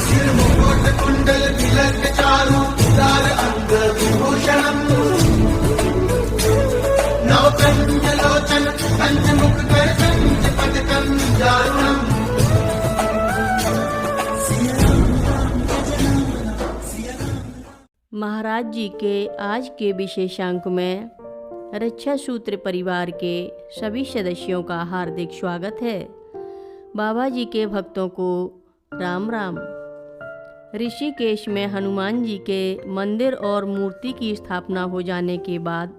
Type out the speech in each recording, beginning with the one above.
सिर मुकुट कुंडल तिलक चारु उदार अंग विभूषणम् नवकंज लोचन पंचमुख कर कंज पदकं दारुणम्। महाराज जी के आज के विशेषांक में रक्षा सूत्र परिवार के सभी सदस्यों का हार्दिक स्वागत है। बाबा जी के भक्तों को राम राम। ऋषिकेश में हनुमान जी के मंदिर और मूर्ति की स्थापना हो जाने के बाद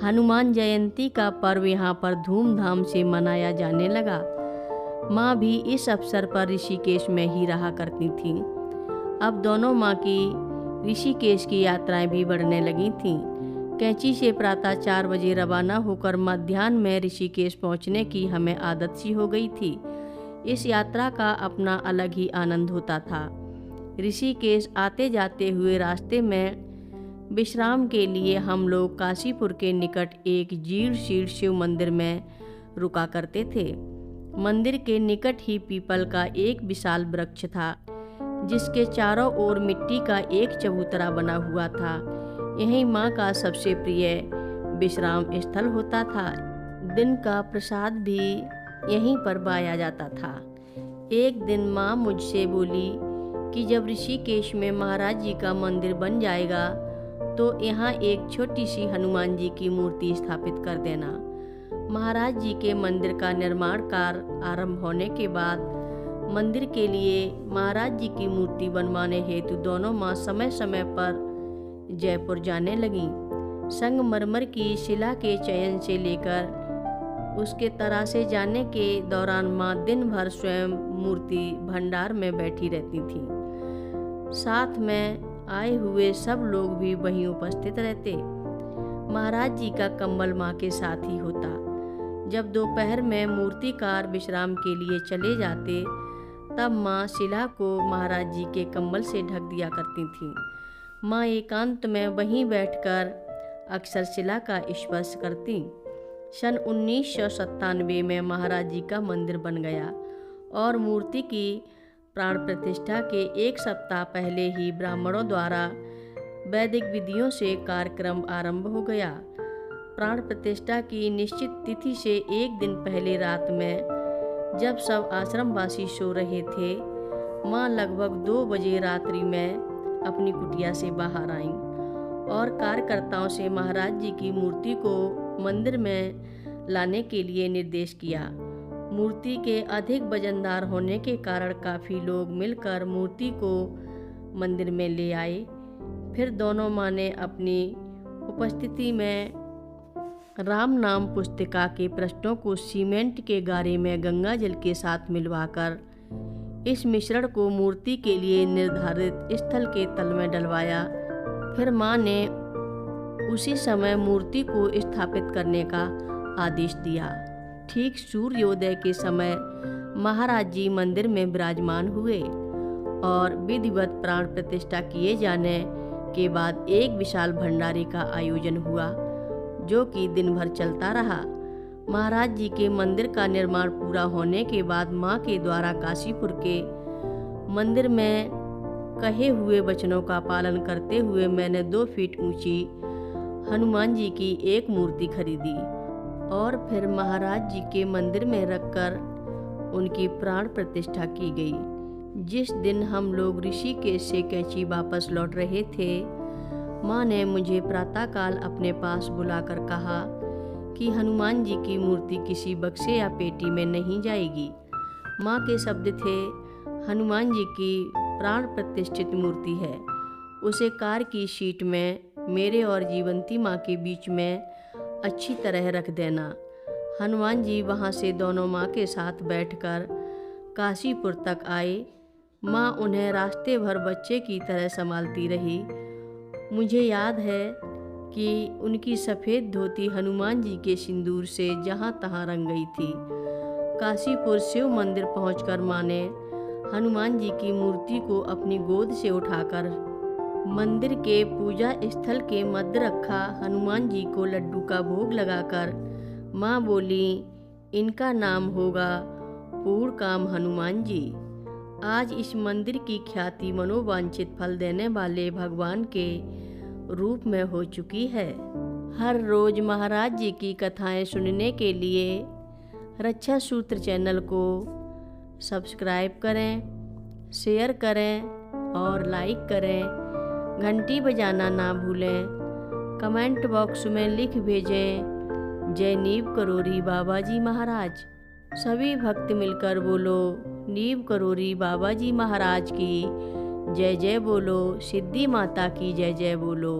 हनुमान जयंती का पर्व यहाँ पर धूमधाम से मनाया जाने लगा। माँ भी इस अवसर पर ऋषिकेश में ही रहा करती थीं। अब दोनों माँ की ऋषिकेश की यात्राएं भी बढ़ने लगी थीं। कैंची से प्रातः 4 बजे रवाना होकर मध्याह्न में ऋषिकेश पहुंचने की हमें आदत सी हो गई थी। इस यात्रा का अपना अलग ही आनंद होता था। ऋषिकेश आते जाते हुए रास्ते में विश्राम के लिए हम लोग काशीपुर के निकट एक जीर्ण शिव मंदिर में रुका करते थे। मंदिर के निकट ही पीपल का एक विशाल वृक्ष था, जिसके चारों ओर मिट्टी का एक चबूतरा बना हुआ था। यही माँ का सबसे प्रिय विश्राम स्थल होता था। दिन का प्रसाद भी यहीं पर पाया जाता था। एक दिन माँ मुझसे बोली कि जब ऋषिकेश में महाराज जी का मंदिर बन जाएगा तो यहाँ एक छोटी सी हनुमान जी की मूर्ति स्थापित कर देना। महाराज जी के मंदिर का निर्माण कार्य आरंभ होने के बाद मंदिर के लिए महाराज जी की मूर्ति बनवाने हेतु दोनों माँ समय समय पर जयपुर जाने लगीं। संगमरमर की शिला के चयन से लेकर उसके तरासे जाने के दौरान माँ दिन भर स्वयं मूर्ति भंडार में बैठी रहती थीं। साथ में आए हुए सब लोग भी वहीं उपस्थित रहते। महाराज जी का कंबल माँ के साथ ही होता। जब दोपहर में मूर्तिकार विश्राम के लिए चले जाते तब माँ शिला को महाराज जी के कंबल से ढक दिया करती थीं। माँ एकांत में वहीं बैठकर अक्सर शिला का स्पर्श करती। सन 1997 में महाराज जी का मंदिर बन गया और मूर्ति की प्राण प्रतिष्ठा के एक सप्ताह पहले ही ब्राह्मणों द्वारा वैदिक विधियों से कार्यक्रम आरंभ हो गया। प्राण प्रतिष्ठा की निश्चित तिथि से एक दिन पहले रात में जब सब आश्रमवासी सो रहे थे, माँ लगभग 2 बजे रात्रि में अपनी कुटिया से बाहर आईं और कार्यकर्ताओं से महाराज जी की मूर्ति को मंदिर में लाने के लिए निर्देश किया। मूर्ति के अधिक वजनदार होने के कारण काफ़ी लोग मिलकर मूर्ति को मंदिर में ले आए। फिर दोनों माँ ने अपनी उपस्थिति में राम नाम पुस्तिका के पृष्ठों को सीमेंट के गारे में गंगा जल के साथ मिलवाकर इस मिश्रण को मूर्ति के लिए निर्धारित स्थल के तल में डलवाया। फिर माँ ने उसी समय मूर्ति को स्थापित करने का आदेश दिया। ठीक सूर्योदय के समय महाराज जी मंदिर में विराजमान हुए और विधिवत प्राण प्रतिष्ठा किए जाने के बाद एक विशाल भंडारे का आयोजन हुआ, जो कि दिन भर चलता रहा। महाराज जी के मंदिर का निर्माण पूरा होने के बाद माँ के द्वारा काशीपुर के मंदिर में कहे हुए वचनों का पालन करते हुए मैंने 2 फीट ऊंची हनुमान जी की एक मूर्ति खरीदी और फिर महाराज जी के मंदिर में रखकर उनकी प्राण प्रतिष्ठा की गई। जिस दिन हम लोग ऋषिकेश से कैंची वापस लौट रहे थे, माँ ने मुझे प्रातःकाल अपने पास बुलाकर कहा कि हनुमान जी की मूर्ति किसी बक्से या पेटी में नहीं जाएगी। माँ के शब्द थे, हनुमान जी की प्राण प्रतिष्ठित मूर्ति है, उसे कार की सीट में मेरे और जीवंती माँ के बीच में अच्छी तरह रख देना। हनुमान जी वहाँ से दोनों माँ के साथ बैठकर काशीपुर तक आए। माँ उन्हें रास्ते भर बच्चे की तरह संभालती रही। मुझे याद है कि उनकी सफ़ेद धोती हनुमान जी के सिंदूर से जहाँ तहाँ रंग गई थी। काशीपुर शिव मंदिर पहुंचकर माँ ने हनुमान जी की मूर्ति को अपनी गोद से उठाकर मंदिर के पूजा स्थल के मध्य रखा हनुमान जी को लड्डू का भोग लगाकर माँ बोली, इनका नाम होगा पूर्णकाम हनुमान जी। आज इस मंदिर की ख्याति मनोवांछित फल देने वाले भगवान के रूप में हो चुकी है। हर रोज महाराज जी की कथाएं सुनने के लिए रक्षा सूत्र चैनल को सब्सक्राइब करें, शेयर करें और लाइक करें। घंटी बजाना ना भूलें। कमेंट बॉक्स में लिख भेजें, जय नीव करोरी बाबा जी महाराज। सभी भक्त मिलकर बोलो, नीव करोरी बाबा जी महाराज की जय जय बोलो, सिद्धि माता की जय जय बोलो।